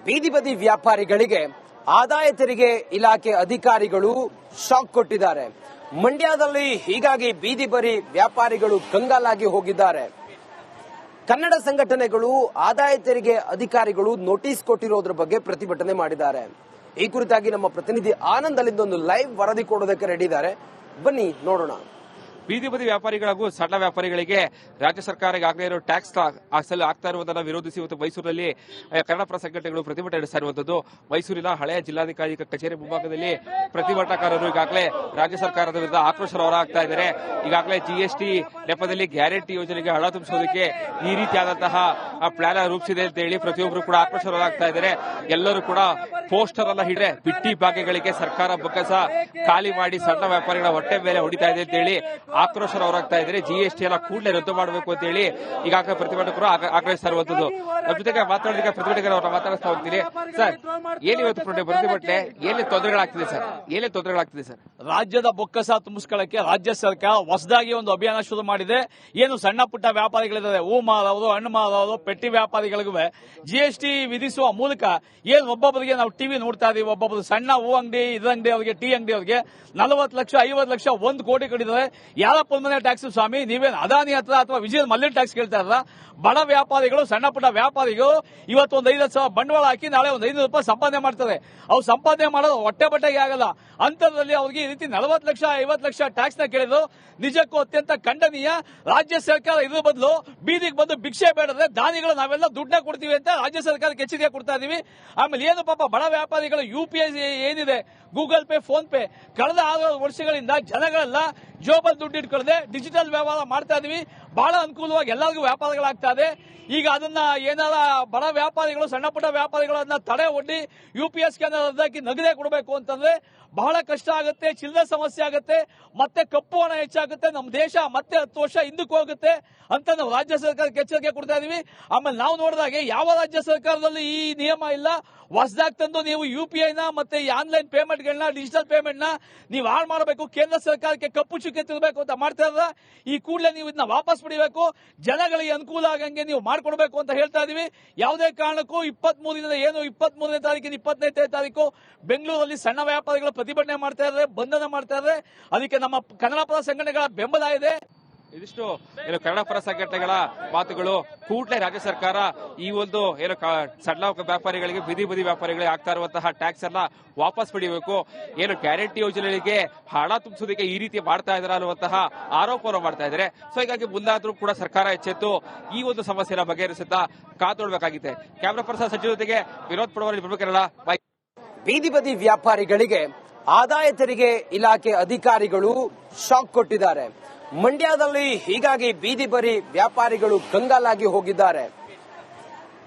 ಬೀದಿ ಬದಿ ವ್ಯಾಪಾರಿಗಳಿಗೆ ಆದಾಯ ತೆರಿಗೆ ಇಲಾಖೆ ಅಧಿಕಾರಿಗಳು ಶಾಕ್ ಕೊಟ್ಟಿದ್ದಾರೆ. ಮಂಡ್ಯದಲ್ಲಿ ಹೀಗಾಗಿ ಬೀದಿ ಬದಿ ವ್ಯಾಪಾರಿಗಳು ಕಂಗಾಲಾಗಿ ಹೋಗಿದ್ದಾರೆ. ಕನ್ನಡ ಸಂಘಟನೆಗಳು ಆದಾಯ ತೆರಿಗೆ ಅಧಿಕಾರಿಗಳು ನೋಟಿಸ್ ಕೊಟ್ಟಿರೋದ್ರ ಬಗ್ಗೆ ಪ್ರತಿಭಟನೆ ಮಾಡಿದ್ದಾರೆ. ಈ ಕುರಿತಾಗಿ ನಮ್ಮ ಪ್ರತಿನಿಧಿ ಆನಂದ್ ಅಲ್ಲಿಂದ ಒಂದು ಲೈವ್ ವರದಿ ಕೊಡೋದಕ್ಕೆ ರೆಡಿ ಇದ್ದಾರೆ. ಬನ್ನಿ ನೋಡೋಣ. ಬೀದಿ ಬದಿ ವ್ಯಾಪಾರಿಗಳಿಗೂ ಸಣ್ಣ ವ್ಯಾಪಾರಿಗಳಿಗೆ ರಾಜ್ಯ ಸರ್ಕಾರ ಈಗಾಗಲೇ ಇರೋ ಟ್ಯಾಕ್ಸ್ ಆಗ್ತಾ ಇರುವುದನ್ನು ವಿರೋಧಿಸಿ ಇವತ್ತು ಮೈಸೂರಿನಲ್ಲಿ ಕನ್ನಡಪರ ಸಂಘಟನೆಗಳು ಪ್ರತಿಭಟನೆ ನಡೆಸ್ತಾ ಇರುವಂತದ್ದು. ಮೈಸೂರಿನ ಹಳೆಯ ಜಿಲ್ಲಾಧಿಕಾರಿ ಕಚೇರಿ ಮುಂಭಾಗದಲ್ಲಿ ಪ್ರತಿಭಟನಾಕಾರರು ಈಗಾಗಲೇ ರಾಜ್ಯ ಸರ್ಕಾರದ ವಿರುದ್ಧ ಆಕ್ರೋಶ ಹೊರಹಾಕ್ತಾ ಇದ್ದಾರೆ. ಈಗಾಗಲೇ ಜಿಎಸ್ಟಿ ನೆಪದಲ್ಲಿ ಗ್ಯಾರಂಟಿ ಯೋಜನೆಗೆ ಹಣ ತುಂಬಿಸೋದಕ್ಕೆ ಈ ರೀತಿಯಾದಂತಹ ಪ್ಲಾನ್ ರೂಪಿಸಿದೆ ಅಂತ ಹೇಳಿ ಪ್ರತಿಯೊಬ್ಬರು ಕೂಡ ಆಕ್ರೋಶ ಹೊರಹಾಕ್ತಾ ಇದ್ದಾರೆ. ಎಲ್ಲರೂ ಕೂಡ ಪೋಸ್ಟರ್ ಎಲ್ಲ ಹಿಡಿದ್ರೆ ಬಿಟ್ಟಿ ಭಾಗ್ಯಗಳಿಗೆ ಸರ್ಕಾರ ಬೊಕ್ಕಸ ಖಾಲಿ ಮಾಡಿ ಸಣ್ಣ ವ್ಯಾಪಾರಿಗಳ ಹೊಟ್ಟೆ ಮೇಲೆ ಹೊಡಿತಾ ಇದೆ ಅಂತ ಹೇಳಿ ಆಕ್ರೋಶ ಹೊರಹಾಕ್ತಾ ಇದ್ದಾರೆ. ಜಿಎಸ್ಟಿ ಎಲ್ಲ ಕೂಡಲೇ ರದ್ದು ಮಾಡಬೇಕು ಅಂತ ಹೇಳಿ ಈಗಾಗಲೇ ಪ್ರತಿಭಟಕರು ಆಗ್ರಹಿಸ್ತಾ ಇರುವಂತದ್ದು. ನಮ್ಮ ಜೊತೆಗೆ ಮಾತಾಡೋದಕ್ಕೆ ಪ್ರತಿಭಟಕರು ಮಾತಾಡಿಸ್ತಾ ಹೋಗ್ತೀನಿ. ಸರ್, ಏನಿವತ್ತು ಪ್ರತಿಭಟನೆ ಏನೇ ತೊಂದರೆಗಳಾಗ್ತಿದೆ ಸರ್? ಏನೇ ತೊಂದರೆಗಳಾಗ್ತಿದೆ ಸರ್? ರಾಜ್ಯದ ಬೊಕ್ಕಸ ತುಂಬಿಸ್ಕೊಳ್ಳಕ್ಕೆ ರಾಜ್ಯ ಸರ್ಕಾರ ಹೊಸದಾಗಿ ಒಂದು ಅಭಿಯಾನ ಶುರು ಮಾಡಿದೆ. ಏನು ಸಣ್ಣ ಪುಟ್ಟ ವ್ಯಾಪಾರಿಗಳಿದ್ದಾರೆ, ಹೂ ಮಾರೋರು, ಹಣ್ಣು ಮಾರೋರು, ಪೆಟ್ಟಿ ವ್ಯಾಪಾರಿಗಳಿಗೂ ಜಿಎಸ್ಟಿ ವಿಧಿಸುವ ಮೂಲಕ ಏನು ಒಬ್ಬೊಬ್ಬರಿಗೆ ನಾವು ಟಿವಿ ನೋಡ್ತಾ ಇದೀವಿ, ಒಬ್ಬೊಬ್ಬರು ಸಣ್ಣ ಹೂ ಅಂಗಡಿ, ಇದ್ರ ಅಂಗಡಿ ಅವರಿಗೆ, ಟೀ ಅಂಗಡಿ ಅವರಿಗೆ 40 ಲಕ್ಷ 50 ಲಕ್ಷ 1 ಕೋಟಿ ಕಟ್ಟಿದ್ದಾರೆ. ಯಾರಪ್ಪ ಮನೆ ಟ್ಯಾಕ್ಸ್ ಸ್ವಾಮಿ? ನೀವೇನು ಅದಾನಿ ಹತ್ರ ಅಥವಾ ವಿಜಯ ಮಲ್ಯನ್ ಟ್ಯಾಕ್ಸ್ ಕೇಳ್ತಾ ಇರಲ್ಲ? ಬಡ ವ್ಯಾಪಾರಿಗಳು, ಸಣ್ಣ ಪುಟ್ಟ ವ್ಯಾಪಾರಿಗಳು ಇವತ್ತು ಒಂದು 5,000 ಬಂಡವಾಳ ಹಾಕಿ ನಾಳೆ ಒಂದು 500 ರೂಪಾಯಿ ಸಂಪಾದನೆ ಮಾಡ್ತಾರೆ. ಅವ್ರು ಸಂಪಾದನೆ ಮಾಡೋದು ಹೊಟ್ಟೆ ಬಟ್ಟೆಗೆ ಆಗಲ್ಲ. ಅಂತರದಲ್ಲಿ ಅವ್ರಿಗೆ ಈ ರೀತಿ 40 ಲಕ್ಷ 50 ಲಕ್ಷ ಟ್ಯಾಕ್ಸ್ ನ ಕೇಳಿದ್ರು ನಿಜಕ್ಕೂ ಅತ್ಯಂತ ಖಂಡನೀಯ. ರಾಜ್ಯ ಸರ್ಕಾರ ಇದ್ರ ಬದಲು ಬೀದಿಗೆ ಬಂದು ಭಿಕ್ಷೆ ಬೇಡದ್ರೆ ದಾನಿಗಳು ನಾವೆಲ್ಲ ದುಡ್ಡನ್ನ ಕೊಡ್ತೀವಿ ಅಂತ ರಾಜ್ಯ ಸರ್ಕಾರಕ್ಕೆ ಎಚ್ಚರಿಕೆ ಕೊಡ್ತಾ ಇದೀವಿ. ಆಮೇಲೆ ಏನು ಪಾಪ ಬಡ ವ್ಯಾಪಾರಿಗಳು UPI ಏನಿದೆ, ಗೂಗಲ್ ಪೇ, ಫೋನ್ ಪೇ, ಕಳೆದ 6 ವರ್ಷಗಳಿಂದ ಜನಗಳೆಲ್ಲ ಜೋಬಲ್ ದುಡ್ಡು ಇಟ್ಕೊಳ್ಳದೆ ಡಿಜಿಟಲ್ ವ್ಯವಹಾರ ಮಾಡ್ತಾ ಇದೀವಿ. ಬಹಳ ಅನುಕೂಲವಾಗಿ ಎಲ್ಲರಿಗೂ ವ್ಯಾಪಾರಗಳಾಗ್ತಾ ಇದೆ. ಈಗ ಅದನ್ನ ಏನಾರ ಬಡ ವ್ಯಾಪಾರಿಗಳು, ಸಣ್ಣ ಪುಟ್ಟ ವ್ಯಾಪಾರಿಗಳನ್ನ ತಡೆ ಒಡ್ಡಿ UPI ಸ್ಕ್ಯಾನರ್ ರದ್ದಾಕಿ ನಗದೇ ಕೊಡಬೇಕು ಅಂತಂದ್ರೆ ಬಹಳ ಕಷ್ಟ ಆಗುತ್ತೆ, ಚಿಲ್ಲರೆ ಸಮಸ್ಯೆ ಆಗುತ್ತೆ, ಮತ್ತೆ ಕಪ್ಪು ಹಣ ಹೆಚ್ಚಾಗುತ್ತೆ, ನಮ್ಮ ದೇಶ ಮತ್ತೆ 10 ವರ್ಷ ಹಿಂದಕ್ಕೆ ಹೋಗುತ್ತೆ ಅಂತ ನಾವು ರಾಜ್ಯ ಸರ್ಕಾರಕ್ಕೆ ಎಚ್ಚರಿಕೆ ಕೊಡ್ತಾ ಇದೀವಿ. ಆಮೇಲೆ ನಾವು ನೋಡಿದಾಗೆ ಯಾವ ರಾಜ್ಯ ಸರ್ಕಾರದಲ್ಲಿ ಈ ನಿಯಮ ಇಲ್ಲ. ಹೊಸದಾಗಿ ತಂದು ನೀವು UPI ನ ಮತ್ತೆ ಈ ಆನ್ಲೈನ್ ಪೇಮೆಂಟ್ಗಳನ್ನ, ಡಿಜಿಟಲ್ ಪೇಮೆಂಟ್ ನ ನೀವು ಹಾಳು ಮಾಡಬೇಕು, ಕೇಂದ್ರ ಸರ್ಕಾರಕ್ಕೆ ಕಪ್ಪು ಚುಕ್ಕೆ ತಿರ್ಬೇಕು ಅಂತ ಮಾಡ್ತಾ ಇದ್ರ ಈ ಕೂಡಲೇ ನೀವು ಇದನ್ನ ವಾಪಸ್ ಪಡಿಬೇಕು, ಜನಗಳಿಗೆ ಅನುಕೂಲ ಆಗಂಗೆ ನೀವು ಮಾಡ್ಕೊಡ್ಬೇಕು ಅಂತ ಹೇಳ್ತಾ ಇದೀವಿ. ಯಾವುದೇ ಕಾರಣಕ್ಕೂ 23ನೇ ತಾರೀಕಿನ 25ನೇ ತಾರೀಕು ಬೆಂಗಳೂರಲ್ಲಿ ಸಣ್ಣ ವ್ಯಾಪಾರಿಗಳು ಪ್ರತಿಭಟನೆ ಮಾಡ್ತಾ ಇದ್ದಾರೆ, ಬಂಧನ ಮಾಡ್ತಾ ಇದ್ದಾರೆ. ಅದಕ್ಕೆ ನಮ್ಮ ಕನ್ನಡಪರ ಸಂಘಟನೆಗಳ ಬೆಂಬಲ ಇದೆ. ಇದಿಷ್ಟು ಏನು ಕನ್ನಡ ಪರ ಸಂಘಟನೆಗಳ ಮಾತುಗಳು. ಕೂಡಲೇ ರಾಜ್ಯ ಸರ್ಕಾರ ಈ ಒಂದು ಏನು ಸಣ್ಣ ವ್ಯಾಪಾರಿಗಳಿಗೆ, ಬೀದಿ ಬದಿ ವ್ಯಾಪಾರಿಗಳಿಗೆ ಆಗ್ತಾ ಇರುವಂತಹ ಟ್ಯಾಕ್ಸ್ ಅನ್ನ ವಾಪಸ್ ಪಡಿಬೇಕು. ಏನು ಗ್ಯಾರಂಟಿ ಯೋಜನೆಗಳಿಗೆ ಹಣ ತುಂಬಿಸೋದಕ್ಕೆ ಈ ರೀತಿ ಮಾಡ್ತಾ ಇದಾರೆ ಅನ್ನುವಂತಹ ಆರೋಪವನ್ನು ಮಾಡ್ತಾ ಇದ್ದಾರೆ. ಸೊ ಹೀಗಾಗಿ ಮುಂದಾದ್ರೂ ಕೂಡ ಸರ್ಕಾರ ಎಚ್ಚೆತ್ತು ಈ ಒಂದು ಸಮಸ್ಯೆನ ಬಗೆಹರಿಸುತ್ತಾ ಕಾತೊಳ್ಬೇಕಾಗಿದೆ. ಕ್ಯಾಮರಾ ಪರ್ಸನ್ ಸಚಿವ ಜೊತೆಗೆ ವಿನೋದ್ ಪಡವರ. ಬೀದಿ ಬದಿ ವ್ಯಾಪಾರಿಗಳಿಗೆ ಆದಾಯ ತೆರಿಗೆ ಇಲಾಖೆ ಅಧಿಕಾರಿಗಳು ಶಾಕ್ ಕೊಟ್ಟಿದ್ದಾರೆ. ಮಂಡ್ಯದಲ್ಲಿ ಹೀಗಾಗಿ ಬೀದಿ ಬದಿ ವ್ಯಾಪಾರಿಗಳು ಕಂಗಾಲಾಗಿ ಹೋಗಿದ್ದಾರೆ.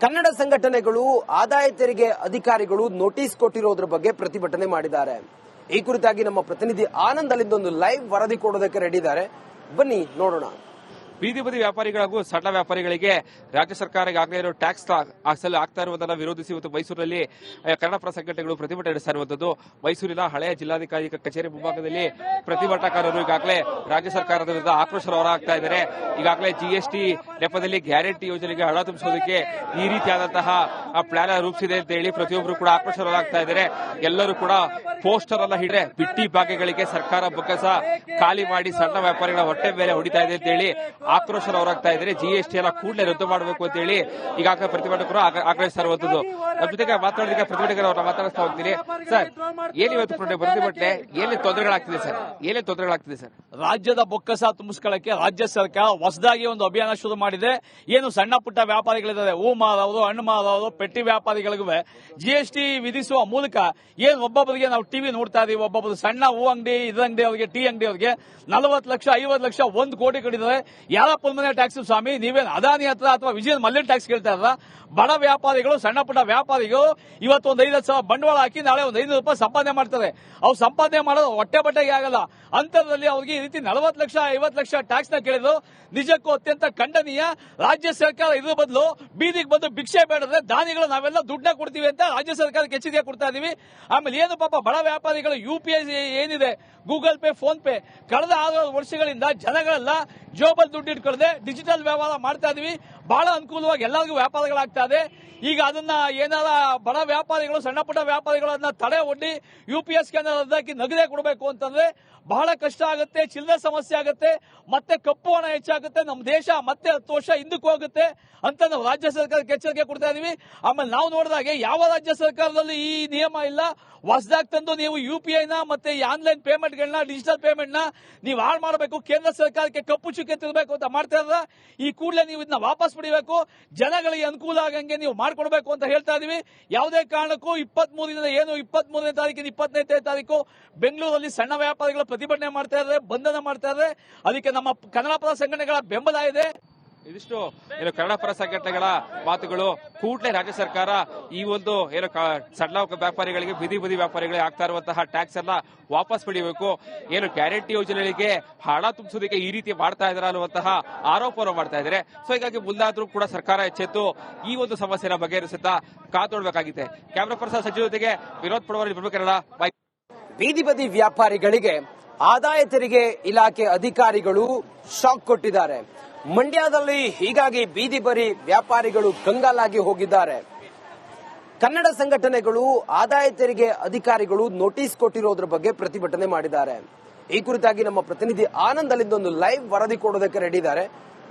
ಕನ್ನಡ ಸಂಘಟನೆಗಳು ಆದಾಯ ತೆರಿಗೆ ಅಧಿಕಾರಿಗಳು ನೋಟಿಸ್ ಕೊಟ್ಟಿರೋದ್ರ ಬಗ್ಗೆ ಪ್ರತಿಭಟನೆ ಮಾಡಿದ್ದಾರೆ. ಈ ಕುರಿತಾಗಿ ನಮ್ಮ ಪ್ರತಿನಿಧಿ ಆನಂದ್ ಅಲ್ಲಿಂದ ಒಂದು ಲೈವ್ ವರದಿ ಕೊಡೋದಕ್ಕೆ ರೆಡಿ ಇದ್ದಾರೆ. ಬನ್ನಿ ನೋಡೋಣ. ಬೀದಿ ಬದಿ ವ್ಯಾಪಾರಿಗಳಿಗೂ ಸಣ್ಣ ವ್ಯಾಪಾರಿಗಳಿಗೆ ರಾಜ್ಯ ಸರ್ಕಾರ ಈಗಾಗಲೇ ಇರೋ ಟ್ಯಾಕ್ಸ್ ಆಗ್ತಾ ಇರುವುದನ್ನು ವಿರೋಧಿಸಿ ಇವತ್ತು ಮೈಸೂರಿನಲ್ಲಿ ಕನ್ನಡಪರ ಸಂಘಟನೆಗಳು ಪ್ರತಿಭಟನೆ ನಡೆಸ್ತಾ ಇರುವಂತದ್ದು. ಮೈಸೂರಿನ ಹಳೆಯ ಜಿಲ್ಲಾಧಿಕಾರಿ ಕಚೇರಿ ಮುಂಭಾಗದಲ್ಲಿ ಪ್ರತಿಭಟನಾಕಾರರು ಈಗಾಗಲೇ ರಾಜ್ಯ ಸರ್ಕಾರದ ವಿರುದ್ಧ ಆಕ್ರೋಶ ಹೊರಹಾಕ್ತಾ ಇದ್ದಾರೆ. ಈಗಾಗಲೇ ಜಿಎಸ್ಟಿ ನೆಪದಲ್ಲಿ ಗ್ಯಾರಂಟಿ ಯೋಜನೆಗೆ ಹಣ ತುಂಬಿಸೋದಕ್ಕೆ ಈ ರೀತಿಯಾದಂತಹ ಪ್ಲಾನ್ ರೂಪಿಸಿದೆ ಅಂತ ಹೇಳಿ ಪ್ರತಿಯೊಬ್ಬರು ಕೂಡ ಆಕ್ರೋಶ ಹೊರಹಾಕ್ತಾ ಇದ್ದಾರೆ. ಎಲ್ಲರೂ ಕೂಡ ಪೋಸ್ಟರ್ ಎಲ್ಲ ಹಿಡಿದ್ರೆ ಬಿಟ್ಟಿ ಭಾಗ್ಯಗಳಿಗೆ ಸರ್ಕಾರ ಬೊಕ್ಕಸ ಖಾಲಿ ಮಾಡಿ ಸಣ್ಣ ವ್ಯಾಪಾರಿಗಳ ಹೊಟ್ಟೆ ಮೇಲೆ ಹೊಡಿತಾ ಇದೆ ಅಂತ ಹೇಳಿ ಆಕ್ರೋಶ ಹೊರಹಾಕ್ತಾ ಇದ್ದಾರೆ. ಜಿಎಸ್ಟಿ ಎಲ್ಲ ಕೂಡಲೇ ರದ್ದು ಮಾಡಬೇಕು ಅಂತ ಹೇಳಿ ಈಗಾಗಲೇ ಪ್ರತಿಭಟಕರು ಆಗ್ರಹಿಸ್ತಾ ಇರುವಂತದ್ದು. ನಮ್ಮ ಜೊತೆಗೆ ಮಾತಾಡೋದಕ್ಕೆ ಪ್ರತಿಭಟಕರು ಮಾತಾಡಿಸ್ತಾ ಹೋಗ್ತೀನಿ. ಸರ್, ಏನಿವತ್ತು ಪ್ರತಿಭಟನೆ ಏನೇ ತೊಂದರೆಗಳಾಗ್ತಿದೆ ಸರ್? ಏನೇ ತೊಂದರೆಗಳಾಗ್ತಿದೆ ಸರ್? ರಾಜ್ಯದ ಬೊಕ್ಕಸ ತುಂಬಿಸ್ಕೊಳ್ಳಕ್ಕೆ ರಾಜ್ಯ ಸರ್ಕಾರ ಹೊಸದಾಗಿ ಒಂದು ಅಭಿಯಾನ ಶುರು ಮಾಡಿದೆ. ಏನು ಸಣ್ಣ ಪುಟ್ಟ ವ್ಯಾಪಾರಿಗಳಿದ್ದಾರೆ, ಹೂ ಮಾರೋರು, ಹಣ್ಣು ಮಾರೋರು, ಪೆಟ್ಟಿ ವ್ಯಾಪಾರಿಗಳಿಗೂ ಜಿಎಸ್ಟಿ ವಿಧಿಸುವ ಮೂಲಕ ಏನು ಒಬ್ಬೊಬ್ಬರಿಗೆ ನಾವು ಟಿವಿ ನೋಡ್ತಾ ಇದೀವಿ, ಒಬ್ಬೊಬ್ಬರು ಸಣ್ಣ ಹೂ ಅಂಗಡಿ, ಇದ್ರ ಅಂಗಡಿ ಅವರಿಗೆ, ಟೀ ಅಂಗಡಿ ಅವರಿಗೆ 40 ಲಕ್ಷ 50 ಲಕ್ಷ 1 ಕೋಟಿ ಕಟ್ಟಿದ್ದಾರೆ. ಯಾರಪ್ಪ ಮನೆ ಟ್ಯಾಕ್ಸ್ ಸ್ವಾಮಿ? ನೀವೇನು ಅದಾನಿ ಹತ್ರ ಅಥವಾ ವಿಜಯ ಮಲ್ಯನ್ ಟ್ಯಾಕ್ಸ್ ಕೇಳ್ತಾ ಇರಲ್ಲ? ಬಡ ವ್ಯಾಪಾರಿಗಳು, ಸಣ್ಣ ಪುಟ್ಟ ವ್ಯಾಪಾರಿಗಳು ಇವತ್ತು ಒಂದು 5,000 ಬಂಡವಾಳ ಹಾಕಿ ನಾಳೆ ಒಂದು 500 ರೂಪಾಯಿ ಸಂಪಾದನೆ ಮಾಡ್ತಾರೆ. ಅವ್ರು ಸಂಪಾದನೆ ಮಾಡೋದು ಹೊಟ್ಟೆ ಬಟ್ಟೆಗೆ ಆಗಲ್ಲ. ಅಂತರದಲ್ಲಿ ಅವ್ರಿಗೆ ಈ ರೀತಿ 40 ಲಕ್ಷ 50 ಲಕ್ಷ ಟ್ಯಾಕ್ಸ್ ನ ಕೇಳಿದ್ರು ನಿಜಕ್ಕೂ ಅತ್ಯಂತ ಖಂಡನೀಯ. ರಾಜ್ಯ ಸರ್ಕಾರ ಇದ್ರ ಬದಲು ಬೀದಿಗೆ ಬಂದು ಭಿಕ್ಷೆ ಬೇಡದ್ರೆ ದಾನಿಗಳು ನಾವೆಲ್ಲ ದುಡ್ಡನ್ನ ಕೊಡ್ತೀವಿ ಅಂತ ರಾಜ್ಯ ಸರ್ಕಾರಕ್ಕೆ ಎಚ್ಚರಿಕೆ ಕೊಡ್ತಾ ಇದೀವಿ. ಆಮೇಲೆ ಏನು ಪಾಪ ಬಡ ವ್ಯಾಪಾರಿಗಳು UPI ಏನಿದೆ, ಗೂಗಲ್ ಪೇ, ಫೋನ್ ಪೇ, ಕಳೆದ 6 ವರ್ಷಗಳಿಂದ ಜನಗಳೆಲ್ಲ ಜೋಬಲ್ ದುಡ್ಡು ಇಟ್ಕೊಳ್ಳದೆ ಡಿಜಿಟಲ್ ವ್ಯವಹಾರ ಮಾಡ್ತಾ ಇದೀವಿ. ಬಹಳ ಅನುಕೂಲವಾಗಿ ಎಲ್ಲರಿಗೂ ವ್ಯಾಪಾರಗಳಾಗ್ತಾ ಇದೆ. ಈಗ ಅದನ್ನ ಏನಾರ ಬಡ ವ್ಯಾಪಾರಿಗಳು ಸಣ್ಣ ಪುಟ್ಟ ವ್ಯಾಪಾರಿಗಳು ಅದನ್ನ ತಡೆ ಒಡ್ಡಿ UPS ಕೇಂದ್ರ ರದ್ದಾಕಿ ನಗದೆ ಕೊಡಬೇಕು ಅಂತಂದ್ರೆ ಬಹಳ ಕಷ್ಟ ಆಗುತ್ತೆ, ಚಿಲ್ಲರೆ ಸಮಸ್ಯೆ ಆಗುತ್ತೆ, ಮತ್ತೆ ಕಪ್ಪು ಹಣ ಹೆಚ್ಚಾಗುತ್ತೆ, ನಮ್ಮ ದೇಶ ಮತ್ತೆ 10 ವರ್ಷ ಹಿಂದಕ್ಕೆ ಹೋಗುತ್ತೆ ಅಂತ ನಾವು ರಾಜ್ಯ ಸರ್ಕಾರಕ್ಕೆ ಎಚ್ಚರಿಕೆ ಕೊಡ್ತಾ ಇದೀವಿ. ಆಮೇಲೆ ನಾವು ನೋಡಿದಾಗೆ ಯಾವ ರಾಜ್ಯ ಸರ್ಕಾರದಲ್ಲಿ ಈ ನಿಯಮ ಇಲ್ಲ. ಹೊಸದಾಗಿ ತಂದು ನೀವು UPI ನ ಮತ್ತೆ ಈ ಆನ್ಲೈನ್ ಪೇಮೆಂಟ್ಗಳನ್ನ, ಡಿಜಿಟಲ್ ಪೇಮೆಂಟ್ ನ ನೀವು ಹಾಳು ಮಾಡಬೇಕು, ಕೇಂದ್ರ ಸರ್ಕಾರಕ್ಕೆ ಕಪ್ಪು ಚುಕ್ಕೆ ತಿರ್ಬೇಕು ಅಂತ ಮಾಡ್ತಾ ಇದ್ರ ಈ ಕೂಡಲೇ ನೀವು ಇದನ್ನ ವಾಪಸ್ ಪಡಿಬೇಕು, ಜನಗಳಿಗೆ ಅನುಕೂಲ ಆಗಂಗೆ ನೀವು ಮಾಡ್ಕೊಡ್ಬೇಕು ಅಂತ ಹೇಳ್ತಾ ಇದೀವಿ. ಯಾವುದೇ ಕಾರಣಕ್ಕೂ 23ನೇ ತಾರೀಕಿನ 25ನೇ ತಾರೀಕು ಬೆಂಗಳೂರಲ್ಲಿ ಸಣ್ಣ ವ್ಯಾಪಾರಿಗಳ ಪ್ರತಿಭಟನೆ ಮಾಡ್ತಾ ಇದ್ದಾರೆ, ಬಂಧನ ಮಾಡ್ತಾ ಇದ್ದಾರೆ. ಅದಕ್ಕೆ ನಮ್ಮ ಕನ್ನಡ ಪರ ಸಂಘಟನೆಗಳ ಬೆಂಬಲ ಇದೆ. ಇದಿಷ್ಟು ಕನ್ನಡ ಪರ ಸಂಘಟನೆಗಳ ಮಾತುಗಳು. ಕೂಡಲೇ ರಾಜ್ಯ ಸರ್ಕಾರ ಈ ಒಂದು ಸಣ್ಣ ವ್ಯಾಪಾರಿಗಳಿಗೆ, ಬೀದಿ ವ್ಯಾಪಾರಿಗಳಿಗೆ ಆಗ್ತಾ ಇರುವಂತಹ ಟ್ಯಾಕ್ಸ್ ಅನ್ನ ವಾಪಸ್ ಪಡಿಬೇಕು. ಗ್ಯಾರಂಟಿ ಯೋಜನೆಗಳಿಗೆ ಹಣ ತುಂಬಿಸೋದಕ್ಕೆ ಈ ರೀತಿ ಮಾಡ್ತಾ ಇದಾರೆ ಅನ್ನುವಂತಹ ಆರೋಪವನ್ನು ಮಾಡ್ತಾ ಇದ್ದಾರೆ. ಸೊ ಹೀಗಾಗಿ ಮುಂದಾದ್ರೂ ಕೂಡ ಸರ್ಕಾರ ಎಚ್ಚೆತ್ತು ಈ ಒಂದು ಸಮಸ್ಯೆನ ಬಗೆಹರಿಸುತ್ತಾ ಕಾತೊಡ್ಬೇಕಾಗಿದೆ. ಕ್ಯಾಮರಾ ಪರ್ಸನ್ ಸಚಿವ ಜೊತೆಗೆ ವಿನೋದ್ ಪಡವರ್, ಕನ್ನಡ. ಬೀದಿ ಬದಿ ವ್ಯಾಪಾರಿಗಳಿಗೆ ಆದಾಯ ತೆರಿಗೆ ಇಲಾಖೆ ಅಧಿಕಾರಿಗಳು ಶಾಕ್ ಕೊಟ್ಟಿದ್ದಾರೆ. ಮಂಡ್ಯದಲ್ಲಿ ಹೀಗಾಗಿ ಬೀದಿ ಬದಿ ವ್ಯಾಪಾರಿಗಳು ಕಂಗಾಲಾಗಿ ಹೋಗಿದ್ದಾರೆ. ಕನ್ನಡ ಸಂಘಟನೆಗಳು ಆದಾಯ ತೆರಿಗೆ ಅಧಿಕಾರಿಗಳು ನೋಟಿಸ್ ಕೊಟ್ಟಿರೋದ್ರ ಬಗ್ಗೆ ಪ್ರತಿಭಟನೆ ಮಾಡಿದ್ದಾರೆ. ಈ ಕುರಿತಾಗಿ ನಮ್ಮ ಪ್ರತಿನಿಧಿ ಆನಂದ್ ಅಲ್ಲಿಂದ ಒಂದು ಲೈವ್ ವರದಿ ಕೊಡೋದಕ್ಕೆ ರೆಡಿ ಇದ್ದಾರೆ.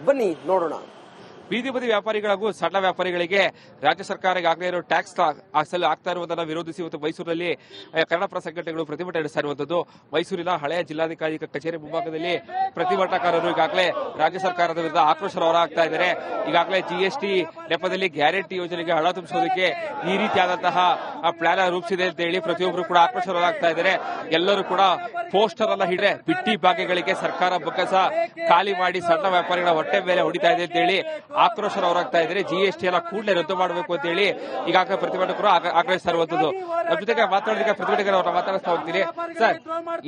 ಬನ್ನಿ ನೋಡೋಣ. ಬೀದಿ ಬದಿ ವ್ಯಾಪಾರಿಗಳಿಗೂ ಸಣ್ಣ ವ್ಯಾಪಾರಿಗಳಿಗೆ ರಾಜ್ಯ ಸರ್ಕಾರ ಈಗಾಗಲೇ ಇರೋ ಟ್ಯಾಕ್ಸ್ ಆಗ್ತಾ ಇರುವುದನ್ನು ವಿರೋಧಿಸಿ ಇವತ್ತು ಮೈಸೂರಿನಲ್ಲಿ ಕನ್ನಡ ಪರ ಸಂಘಟನೆಗಳು ಪ್ರತಿಭಟನೆ ನಡೆಸ್ತಾ ಇರುವಂತದ್ದು. ಮೈಸೂರಿನ ಹಳೆಯ ಜಿಲ್ಲಾಧಿಕಾರಿ ಕಚೇರಿ ಮುಂಭಾಗದಲ್ಲಿ ಪ್ರತಿಭಟನಾಕಾರರು ಈಗಾಗಲೇ ರಾಜ್ಯ ಸರ್ಕಾರದ ವಿರುದ್ಧ ಆಕ್ರೋಶ ಹೊರಹಾಕ್ತಾ ಇದ್ದಾರೆ. ಈಗಾಗಲೇ GST ನೆಪದಲ್ಲಿ ಗ್ಯಾರಂಟಿ ಯೋಜನೆಗೆ ಹಣ ತುಂಬಿಸೋದಕ್ಕೆ ಈ ರೀತಿಯಾದಂತಹ ಪ್ಲಾನ್ ರೂಪಿಸಿದೆ ಅಂತ ಹೇಳಿ ಪ್ರತಿಯೊಬ್ಬರು ಕೂಡ ಆಕ್ರೋಶ ಹೊರಹಾಕ್ತಾ ಇದ್ದಾರೆ. ಎಲ್ಲರೂ ಕೂಡ ಪೋಸ್ಟರ್ ಎಲ್ಲ ಹಿಡಿದ್ರೆ ಬಿಟ್ಟಿ ಭಾಗ್ಯಗಳಿಗೆ ಸರ್ಕಾರ ಬೊಕ್ಕಸ ಖಾಲಿ ಮಾಡಿ ಸಣ್ಣ ವ್ಯಾಪಾರಿಗಳ ಹೊಟ್ಟೆ ಮೇಲೆ ಹೊಡಿತಾ ಇದೆ ಅಂತ ಹೇಳಿ ಆಕ್ರೋಶ ಹೊರಹಾಕ್ತಾ ಇದ್ದಾರೆ. GST ಎಲ್ಲ ಕೂಡಲೇ ರದ್ದು ಮಾಡಬೇಕು ಅಂತ ಹೇಳಿ ಈಗಾಗಲೇ ಪ್ರತಿಭಟಕರು ಆಗ್ರಹಿಸ್ತಾ ಇರುವಂತದ್ದು. ನಮ್ಮ ಜೊತೆಗೆ ಮಾತಾಡೋದಕ್ಕೆ ಪ್ರತಿಭಟಕರನ್ನ ಮಾತಾಡಿಸ್ತಾ ಹೋಗ್ತೀನಿ. ಸರ್,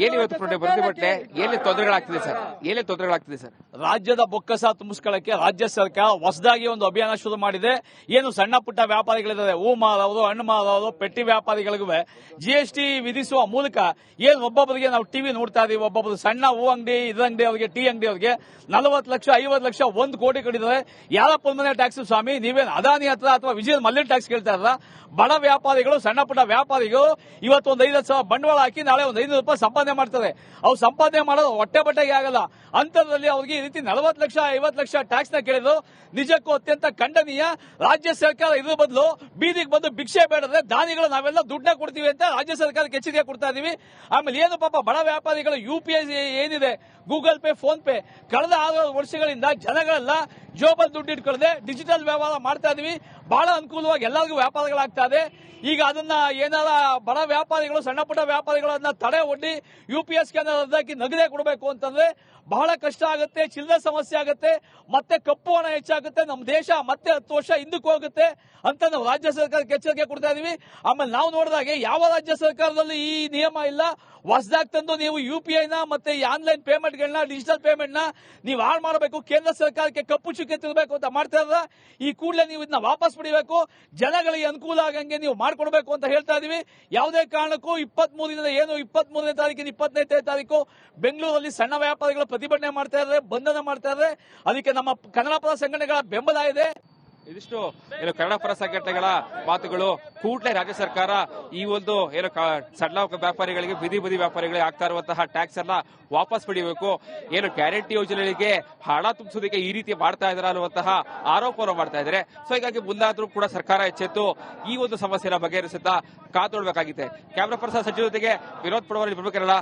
ಏನಿವತ್ತು ಪ್ರತಿಭಟನೆ, ಏನೇ ತೊಂದರೆಗಳಾಗ್ತಿದೆ ಸರ್? ರಾಜ್ಯದ ಬೊಕ್ಕಸ ತುಂಬಿಸ್ಕೊಳ್ಳಕ್ಕೆ ರಾಜ್ಯ ಸರ್ಕಾರ ಹೊಸದಾಗಿ ಒಂದು ಅಭಿಯಾನ ಶುರು ಮಾಡಿದೆ. ಸಣ್ಣ ಪುಟ್ಟ ವ್ಯಾಪಾರಿಗಳಿದ್ದಾರೆ, ಹೂ ಮಾರೋರು, ಹಣ್ಣು ಮಾರೋರು, ಪೆಟ್ಟಿ ವ್ಯಾಪಾರಿಗಳಿಗೂ GST ವಿಧಿಸುವ ಮೂಲಕ ಒಬ್ಬೊಬ್ಬರಿಗೆ ನಾವು ಟಿವಿ ನೋಡ್ತಾ ಇದೀವಿ, ಒಬ್ಬೊಬ್ಬರು ಸಣ್ಣ ಹೂ ಅಂಗಡಿ, ಅಂಗಡಿ ಅವರಿಗೆ, ಟೀ ಅಂಗಡಿ ಅವರಿಗೆ 40 ಲಕ್ಷ 50 ಲಕ್ಷ 1 ಕೋಟಿ ಕಟ್ಟಿದ್ದಾರೆ. ಯಾರ ಪಲ್ಮನೆ ಟ್ಯಾಕ್ಸ್ ಸ್ವಾಮಿ? ನೀವೇನು ಅದಾನಿ ಹತ್ರ ಅಥವಾ ವಿಜಯ ಮಲ್ಯ ಟ್ಯಾಕ್ಸ್ ಕೇಳ್ತಾ ಇರಲ್ಲ? ಬಡ ವ್ಯಾಪಾರಿಗಳು, ಸಣ್ಣ ಪುಟ್ಟ ವ್ಯಾಪಾರಿಗಳು ಇವತ್ತು ಒಂದು 5,000 ಬಂಡವಾಳ ಹಾಕಿ ನಾಳೆ ಒಂದು 500 ರೂಪಾಯಿ ಸಂಪಾದನೆ ಮಾಡ್ತಾರೆ. ಅವ್ರು ಸಂಪಾದನೆ ಮಾಡೋದು ಹೊಟ್ಟೆ ಬಟ್ಟೆಗೆ ಆಗಲ್ಲ. ಅಂತರದಲ್ಲಿ ಅವ್ರಿಗೆ ಈ ರೀತಿ 40 ಲಕ್ಷ 50 ಲಕ್ಷ ಟ್ಯಾಕ್ಸ್ ನ ಕೇಳಿದ್ರು ನಿಜಕ್ಕೂ ಅತ್ಯಂತ ಖಂಡನೀಯ. ರಾಜ್ಯ ಸರ್ಕಾರ ಇದ್ರ ಬದಲು ಬೀದಿಗೆ ಬಂದು ಭಿಕ್ಷೆ ಬೇಡದ್ರೆ ದಾನಿಗಳು ನಾವೆಲ್ಲ ದುಡ್ಡನ್ನ ಕೊಡ್ತೀವಿ ಅಂತ ರಾಜ್ಯ ಸರ್ಕಾರಕ್ಕೆ ಎಚ್ಚರಿಕೆ ಕೊಡ್ತಾ ಇದೀವಿ. ಆಮೇಲೆ ಪಾಪ ಬಡ ವ್ಯಾಪಾರಿಗಳು UPI ಏನಿದೆ, ಗೂಗಲ್ ಪೇ, ಫೋನ್ ಪೇ, ಕಳೆದ 6 ವರ್ಷಗಳಿಂದ ಜನಗಳೆಲ್ಲ ಜೋಬಲ್ ದುಡ್ಡು ಇಟ್ಕೊಳ್ಳದೆ ಡಿಜಿಟಲ್ ವ್ಯವಹಾರ ಮಾಡ್ತಾ ಇದೀವಿ. ಬಹಳ ಅನುಕೂಲವಾಗಿ ಎಲ್ಲರಿಗೂ ವ್ಯಾಪಾರಗಳಾಗ್ತಾ ಇದೆ. ಈಗ ಅದನ್ನ ಏನಾರ ಬಡ ವ್ಯಾಪಾರಿಗಳು, ಸಣ್ಣ ಪುಟ್ಟ ವ್ಯಾಪಾರಿಗಳು ಅದನ್ನ ತಡೆ ಒಡ್ಡಿ UPS ಕೇಂದ್ರ ರದ್ದಾಕಿ ನಗದೆ ಕೊಡಬೇಕು ಅಂತಂದ್ರೆ ಬಹಳ ಕಷ್ಟ ಆಗುತ್ತೆ, ಚಿಲ್ಲರೆ ಸಮಸ್ಯೆ ಆಗುತ್ತೆ, ಮತ್ತೆ ಕಪ್ಪು ಹಣ ಹೆಚ್ಚಾಗುತ್ತೆ, ನಮ್ಮ ದೇಶ ಮತ್ತೆ 10 ವರ್ಷ ಹಿಂದಕ್ಕೆ ಹೋಗುತ್ತೆ ಅಂತ ನಾವು ರಾಜ್ಯ ಸರ್ಕಾರಕ್ಕೆ ಎಚ್ಚರಿಕೆ ಕೊಡ್ತಾ ಇದೀವಿ. ಆಮೇಲೆ ನಾವು ನೋಡಿದಾಗೆ ಯಾವ ರಾಜ್ಯ ಸರ್ಕಾರದಲ್ಲಿ ಈ ನಿಯಮ ಇಲ್ಲ. ಹೊಸದಾಗಿ ತಂದು ನೀವು UPI ನ ಮತ್ತೆ ಈ ಆನ್ಲೈನ್ ಪೇಮೆಂಟ್ಗಳನ್ನ, ಡಿಜಿಟಲ್ ಪೇಮೆಂಟ್ ನ ನೀವು ಹಾಳು ಮಾಡಬೇಕು, ಕೇಂದ್ರ ಸರ್ಕಾರಕ್ಕೆ ಕಪ್ಪು ಚುಕ್ಕೆ ತಿರ್ಬೇಕು ಅಂತ ಮಾಡ್ತಾ ಇದ್ರ ಈ ಕೂಡಲೇ ನೀವು ಇದನ್ನ ವಾಪಸ್ ಪಡಿಬೇಕು, ಜನಗಳಿಗೆ ಅನುಕೂಲ ಆಗಂಗೆ ನೀವು ಮಾಡ್ಕೊಡ್ಬೇಕು ಅಂತ ಹೇಳ್ತಾ ಇದೀವಿ. ಯಾವುದೇ ಕಾರಣಕ್ಕೂ 23ನೇ ತಾರೀಕಿನ 25ನೇ ತಾರೀಕು ಬೆಂಗಳೂರಲ್ಲಿ ಸಣ್ಣ ವ್ಯಾಪಾರಿಗಳ ಪ್ರತಿಭಟನೆ ಮಾಡ್ತಾ ಇದ್ದಾರೆ, ಬಂಧನ ಮಾಡ್ತಾ ಇದ್ದಾರೆ. ಅದಕ್ಕೆ ನಮ್ಮ ಕನ್ನಡ ಪರ ಸಂಘಟನೆಗಳ ಬೆಂಬಲ ಇದೆ. ಇದಿಷ್ಟು ಕನ್ನಡ ಪರ ಸಂಘಟನೆಗಳ ಮಾತುಗಳು. ಕೂಡಲೇ ರಾಜ್ಯ ಸರ್ಕಾರ ಈ ಒಂದು ಸಣ್ಣ ವ್ಯಾಪಾರಿಗಳಿಗೆ, ಬೀದಿ ವ್ಯಾಪಾರಿಗಳಿಗೆ ಆಗ್ತಾ ಇರುವಂತಹ ಟ್ಯಾಕ್ಸ್ ಅನ್ನ ವಾಪಸ್ ಪಡಿಬೇಕು. ಗ್ಯಾರಂಟಿ ಯೋಜನೆಗಳಿಗೆ ಹಣ ತುಂಬಿಸೋದಕ್ಕೆ ಈ ರೀತಿ ಮಾಡ್ತಾ ಇದಾರೆ ಅನ್ನುವಂತಹ ಆರೋಪವನ್ನು ಮಾಡ್ತಾ ಇದ್ದಾರೆ. ಸೊ ಹೀಗಾಗಿ ಮುಂದಾದ್ರೂ ಕೂಡ ಸರ್ಕಾರ ಎಚ್ಚೆತ್ತು ಈ ಒಂದು ಸಮಸ್ಯೆನ ಬಗೆಹರಿಸುತ್ತಾ ಕಾತೊಡ್ಬೇಕಾಗಿದೆ. ಕ್ಯಾಮರಾ ಪರ್ಸನ್ ಸಚಿವ ಜೊತೆಗೆ ವಿನೋದ್ ಪಡವರ್, ಕನ್ನಡ.